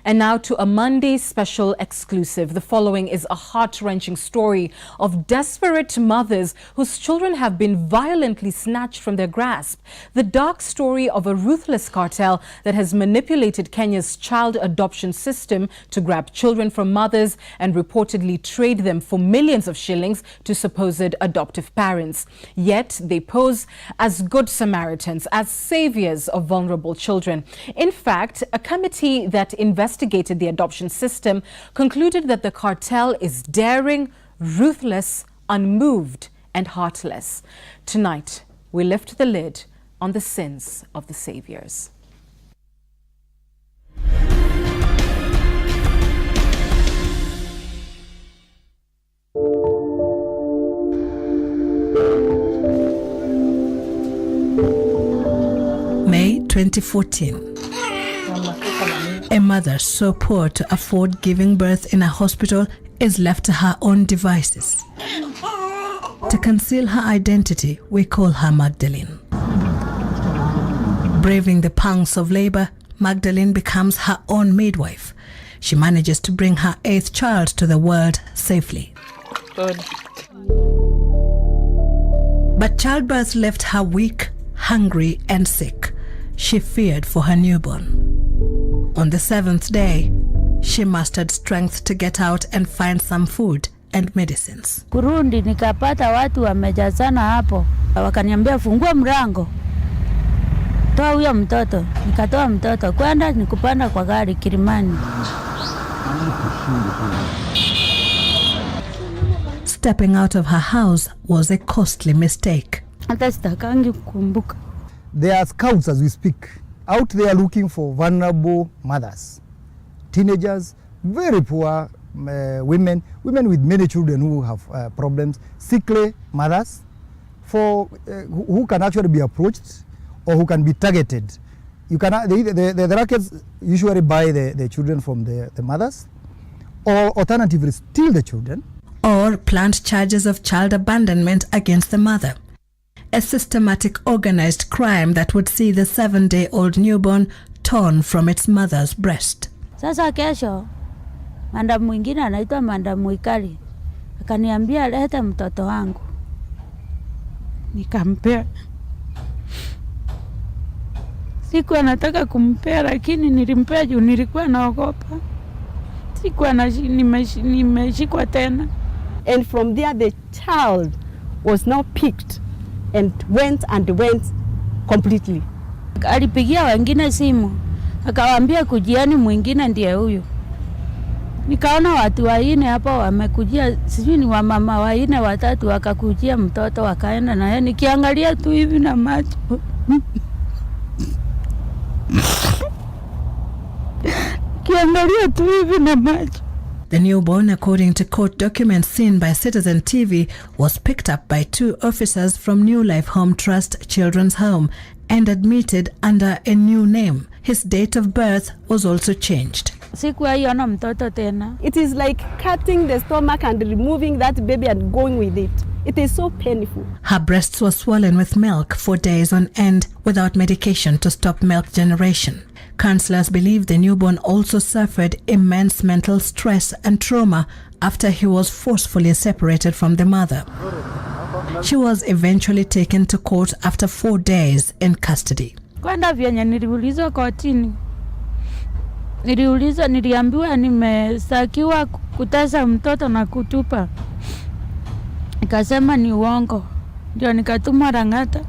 And now to a Monday special exclusive. The following is a heart-wrenching story of desperate mothers whose children have been violently snatched from their grasp. The dark story of a ruthless cartel that has manipulated Kenya's child adoption system to grab children from mothers and reportedly trade them for millions of shillings to supposed adoptive parents. Yet they pose as good Samaritans, as saviors of vulnerable children. In fact, a committee that investigated the adoption system concluded that the cartel is daring, ruthless, unmoved, and heartless. Tonight, we lift the lid on the sins of the saviours. May 2014. A mother so poor to afford giving birth in a hospital is left to her own devices. To conceal her identity, we call her Magdalene. Braving the pangs of labor, Magdalene becomes her own midwife. She manages to bring her 8th child to the world safely. Good. But childbirth left her weak, hungry, and sick. She feared for her newborn. On the 7th day, she mustered strength to get out and find some food and medicines. Kurundi nikapata watu wamejazana hapo. Wakaniambia fungua mlango. Toa huyo mtoto. Nikatoa mtoto. Kwenda nikupanda kwa gari Kilimani. Stepping out of her house was a costly mistake. Hata sitakangi kukumbuka. There are scouts as we speak out there looking for vulnerable mothers, teenagers, very poor women with many children who have problems, sickly mothers, for who can actually be approached or who can be targeted. You can the rackets usually buy the children from the mothers, or alternatively steal the children, or plant charges of child abandonment against the mother. A systematic organized crime that would see the 7-day-old newborn torn from its mother's breast. Sasa kesho, mandamu mwingine anaitwa mandamu Ikali. Akaniambia leta mtoto wangu. Nikampea. Sikuwa nataka kumpea lakini nilimpea juu nilikuwa naogopa. Sikuwa nimeshikwa tena. And from there the child was now picked and went completely. Alipigia wengine simu, akawaambia kujiani mwingine ndiye huyu. Nikaona watu waine hapo wamekujia, sijui ni wamama waine watatu wakakujia mtoto wakaenda na yeye, nikiangalia tu hivi na macho. Kiangalia tu hivi na macho. The newborn, according to court documents seen by CitizenTV, was picked up by 2 officers from New Life Home Trust Children's Home and admitted under a new name. His date of birth was also changed. Sikuiona mtoto tena. It is like cutting the stomach and removing that baby and going with it. It is so painful. Her breasts were swollen with milk for days on end without medication to stop milk generation. Counselors believe the newborn also suffered immense mental stress and trauma after he was forcefully separated from the mother. She was eventually taken to court after 4 days in custody. Kwenda vyenye niliulizwa kotini. Niliambiwa nimestakiwa kutesa mtoto na kutupa. Nikasema ni uongo. Ndio nikatumwa Rangata.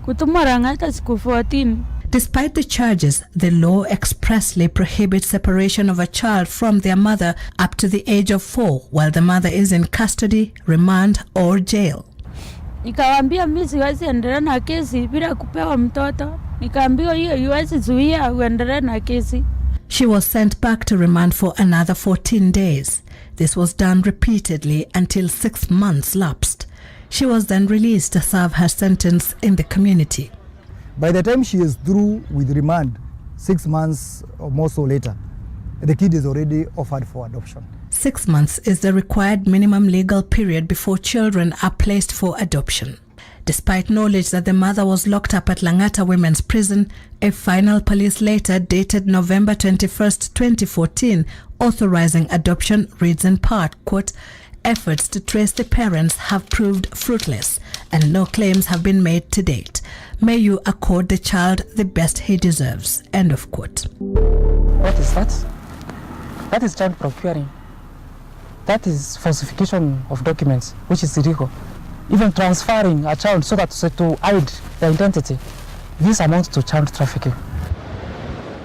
Kutumwa Rangata siku 14. Despite the charges, the law expressly prohibits separation of a child from their mother up to the age of 4 while the mother is in custody, remand, or jail. Nikawaambia mimi siwezi endelea na kesi bila kupewa mtoto. Nikaambiwa hiyo haiwezi zuia uendelee na kesi. She was sent back to remand for another 14 days. This was done repeatedly until 6 months lapsed. She was then released to serve her sentence in the community. By the time she is through with remand, 6 months or more so later, the kid is already offered for adoption. 6 months is the required minimum legal period before children are placed for adoption. Despite knowledge that the mother was locked up at Langata Women's Prison, a final police letter dated November 21st, 2014, authorizing adoption reads in part, quote, efforts to trace the parents have proved fruitless and no claims have been made to date. May you accord the child the best he deserves, end of quote. What is that? That is child procuring. That is falsification of documents, which is illegal. Even transferring a child so that to hide their identity. This amounts to child trafficking.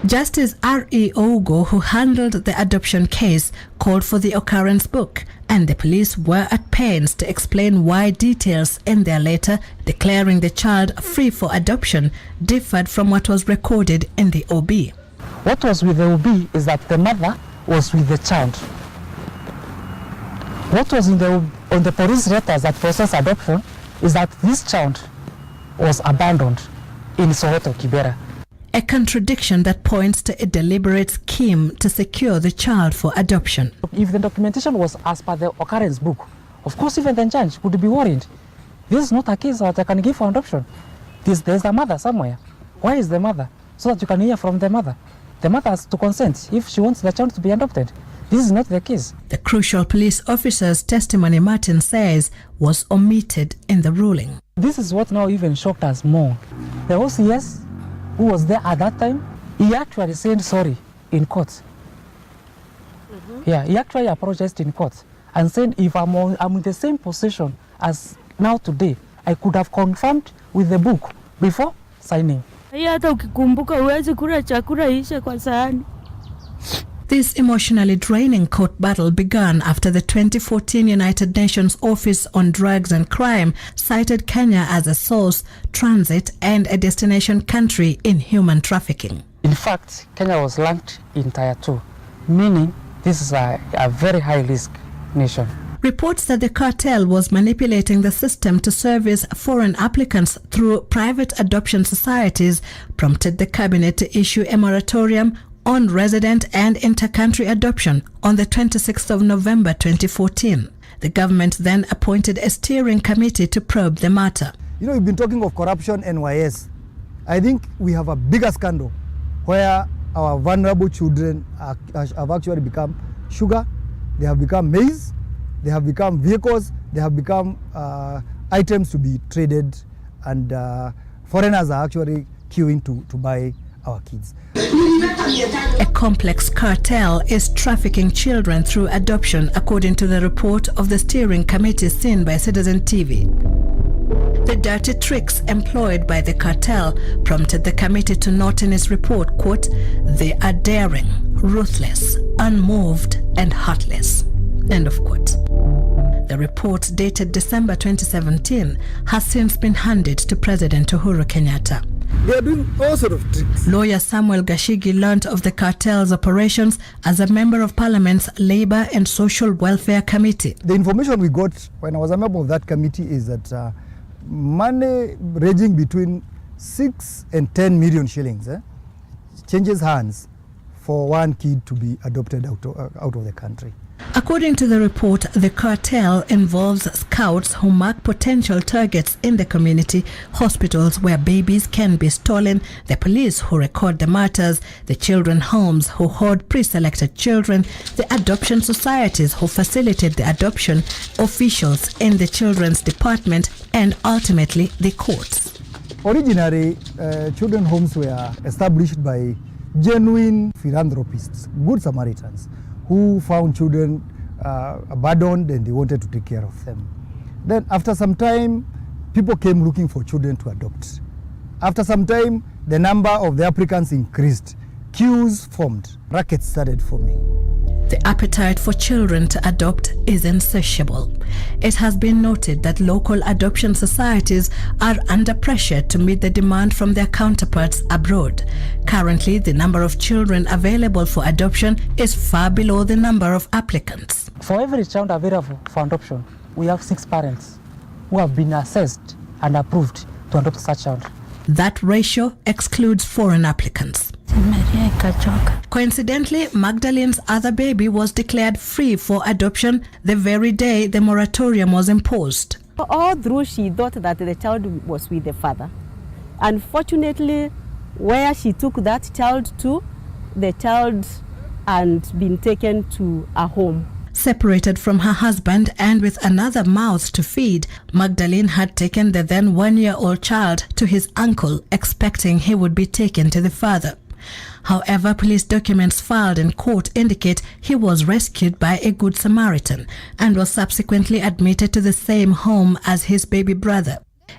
Justice R.E. Ogo, who handled the adoption case, called for the occurrence book, and the police were at pains to explain why details in their letter declaring the child free for adoption differed from what was recorded in the OB. What was with the OB is that the mother was with the child. What was on the police letters that processed adoption is that this child was abandoned in Soweto, Kibera. A contradiction that points to a deliberate scheme to secure the child for adoption. If the documentation was as per the occurrence book, of course even the judge would be worried. This is not a case that I can give for adoption. There's the mother somewhere. Why is the mother? So that you can hear from the mother. The mother has to consent if she wants the child to be adopted. This is not the case. The crucial police officer's testimony, Martin says, was omitted in the ruling. This is what now even shocked us more. The OCS, who was there at that time, he actually said sorry in court. Yeah, he actually apologized in court and said, if I'm in the same position as now today, I could have confirmed with the book before signing. This emotionally draining court battle began after the 2014 United Nations Office on Drugs and Crime cited Kenya as a source, transit, and a destination country in human trafficking. In fact, Kenya was ranked in Tier 2, meaning this is a very high-risk nation. Reports that the cartel was manipulating the system to service foreign applicants through private adoption societies prompted the cabinet to issue a moratorium on resident and inter-country adoption on the 26th of November 2014. The government then appointed a steering committee to probe the matter. You know, we've been talking of corruption, NYS. I think we have a bigger scandal where our vulnerable children have actually become sugar, they have become maize, they have become vehicles, they have become items to be traded, and foreigners are actually queuing to buy our kids. A complex cartel is trafficking children through adoption, according to the report of the steering committee seen by CitizenTV. The dirty tricks employed by the cartel prompted the committee to note in its report, quote, they are daring, ruthless, unmoved, and heartless, end of quote. The report, dated December 2017, has since been handed to President Uhuru Kenyatta. They are doing all sorts of tricks. Lawyer Samuel Gashigi learnt of the cartel's operations as a member of Parliament's Labour and Social Welfare Committee. The information we got when I was a member of that committee is that money ranging between 6 and 10 million shillings changes hands for one kid to be adopted out of the country. According to the report, the cartel involves scouts who mark potential targets in the community, hospitals where babies can be stolen, the police who record the matters, the children's homes who hoard pre-selected children, the adoption societies who facilitate the adoption, officials in the children's department, and ultimately the courts. Originally, children's homes were established by genuine philanthropists, good Samaritans, who found children abandoned and they wanted to take care of them. Then after some time, people came looking for children to adopt. After some time, the number of the applicants increased. Queues formed. Rackets started forming. The appetite for children to adopt is insatiable. It has been noted that local adoption societies are under pressure to meet the demand from their counterparts abroad. Currently, the number of children available for adoption is far below the number of applicants. For every child available for adoption, we have 6 parents who have been assessed and approved to adopt such a child. That ratio excludes foreign applicants. Coincidentally, Magdalene's other baby was declared free for adoption the very day the moratorium was imposed. All through she thought that the child was with the father. Unfortunately, where she took that child to, the child had been taken to a home. Separated from her husband and with another mouth to feed, Magdalene had taken the then 1-year-old child to his uncle, expecting he would be taken to the father. However, police documents filed in court indicate he was rescued by a Good Samaritan and was subsequently admitted to the same home as his baby brother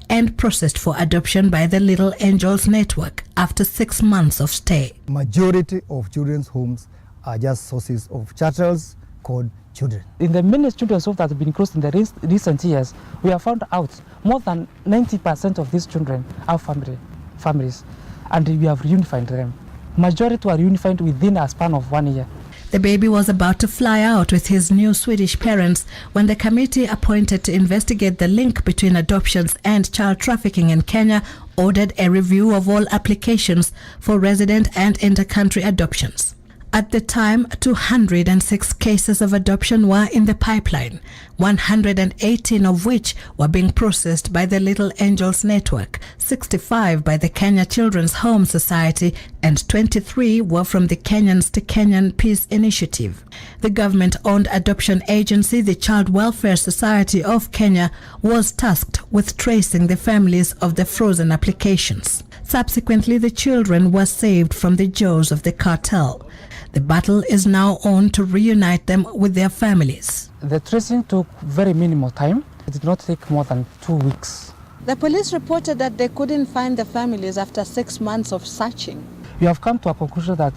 and processed for adoption by the Little Angels Network after 6 months of stay. Majority of children's homes are just sources of chattels called children. In the many children's homes that have been closed in the recent years, we have found out more than 90% of these children are families, and we have reunified them. Majority were reunified within a span of 1 year. The baby was about to fly out with his new Swedish parents when the committee appointed to investigate the link between adoptions and child trafficking in Kenya ordered a review of all applications for resident and inter-country adoptions. At the time, 206 cases of adoption were in the pipeline, 118 of which were being processed by the Little Angels Network, 65 by the Kenya Children's Home Society, and 23 were from the Kenyans to Kenyan Peace Initiative. The government-owned adoption agency, the Child Welfare Society of Kenya, was tasked with tracing the families of the frozen applications. Subsequently, the children were saved from the jaws of the cartel. The battle is now on to reunite them with their families. The tracing took very minimal time. It did not take more than 2 weeks. The police reported that they couldn't find the families after 6 months of searching. We have come to a conclusion that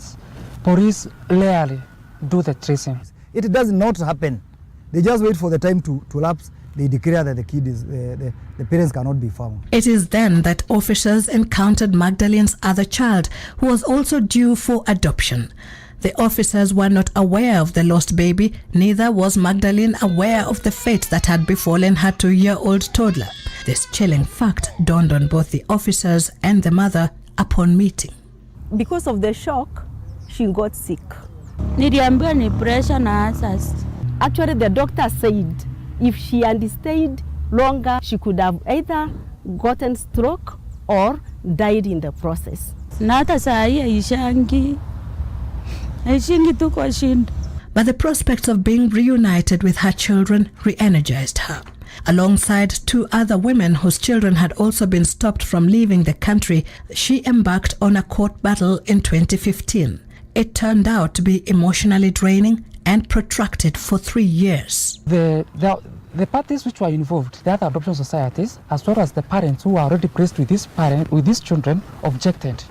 police rarely do the tracing. It does not happen. They just wait for the time to lapse. They declare that the kid is, the parents cannot be found. It is then that officers encountered Magdalene's other child, who was also due for adoption. The officers were not aware of the lost baby, neither was Magdalene aware of the fate that had befallen her 2-year-old toddler. This chilling fact dawned on both the officers and the mother upon meeting. Because of the shock, she got sick. Niliambiwa ni pressure na asas. Actually, the doctor said if she had stayed longer, she could have either gotten stroke or died in the process. Na hata saa hii haishangi tu kwa shinda. But the prospects of being reunited with her children re-energized her. Alongside 2 other women whose children had also been stopped from leaving the country, she embarked on a court battle in 2015. It turned out to be emotionally draining and protracted for 3 years. The parties which were involved, the other adoption societies, as well as the parents who were already placed with these children, objected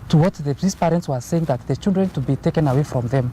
to what these parents were saying, that the children to be taken away from them.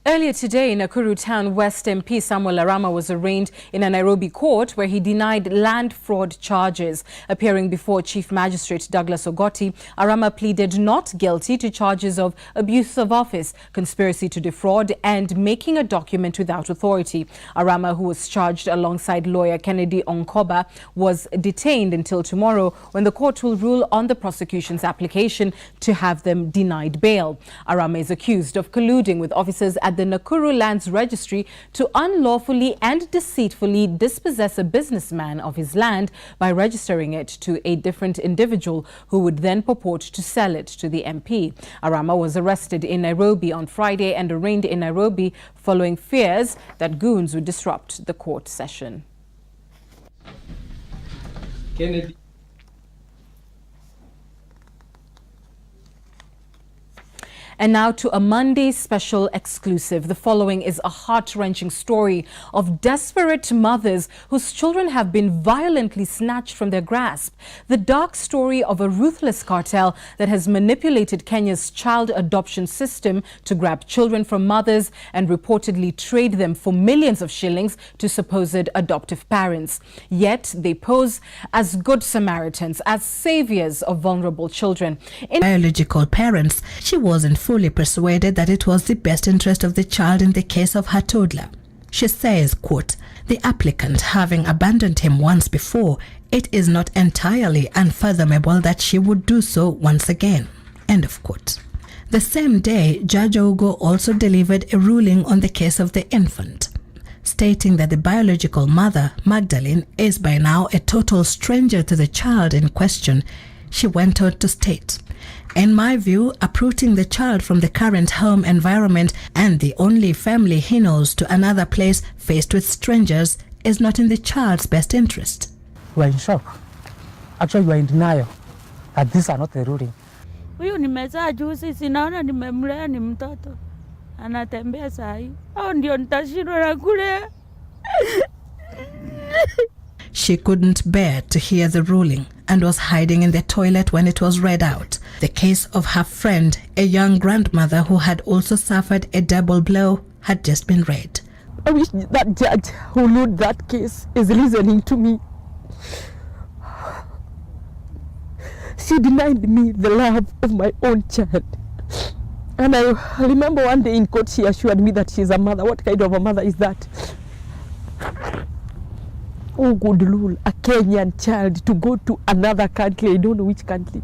Earlier today, Nakuru Town West MP Samuel Arama was arraigned in a Nairobi court where he denied land fraud charges. Appearing before Chief Magistrate Douglas Ogoti, Arama pleaded not guilty to charges of abuse of office, conspiracy to defraud, and making a document without authority. Arama, who was charged alongside lawyer Kennedy Onkoba, was detained until tomorrow when the court will rule on the prosecution's application to have them denied bail. Arama is accused of colluding with officers at the Nakuru Lands Registry to unlawfully and deceitfully dispossess a businessman of his land by registering it to a different individual who would then purport to sell it to the MP. Arama was arrested in Nairobi on Friday and arraigned in Nairobi following fears that goons would disrupt the court session. Kennedy. And now to a Monday special exclusive. The following is a heart-wrenching story of desperate mothers whose children have been violently snatched from their grasp. The dark story of a ruthless cartel that has manipulated Kenya's child adoption system to grab children from mothers and reportedly trade them for millions of shillings to supposed adoptive parents. Yet they pose as good Samaritans, as saviors of vulnerable children. In Biological parents, she wasn't fully persuaded that it was the best interest of the child in the case of her toddler. She says, quote, "The applicant having abandoned him once before, it is not entirely unfathomable that she would do so once again." End of quote. The same day, Judge Ogo also delivered a ruling on the case of the infant. stating that the biological mother, Magdalene, is by now a total stranger to the child in question. She went on to state, "In my view, uprooting the child from the current home environment and the only family he knows to another place faced with strangers is not in the child's best interest." We are in shock. Actually, we are in denial that these are not the ruling. Huyu nimezaa juzi, sinaona nimemlea, ni mtoto anatembea sahi, au ndio nitashindwa na kulea? She couldn't bear to hear the ruling and was hiding in the toilet when it was read out. The case of her friend, a young grandmother who had also suffered a double blow, had just been read. I wish that judge who ruled that case is listening to me. She denied me the love of my own child. And I remember one day in court she assured me that she's a mother. What kind of a mother is that? Who could rule a Kenyan child to go to another country? I don't know which country.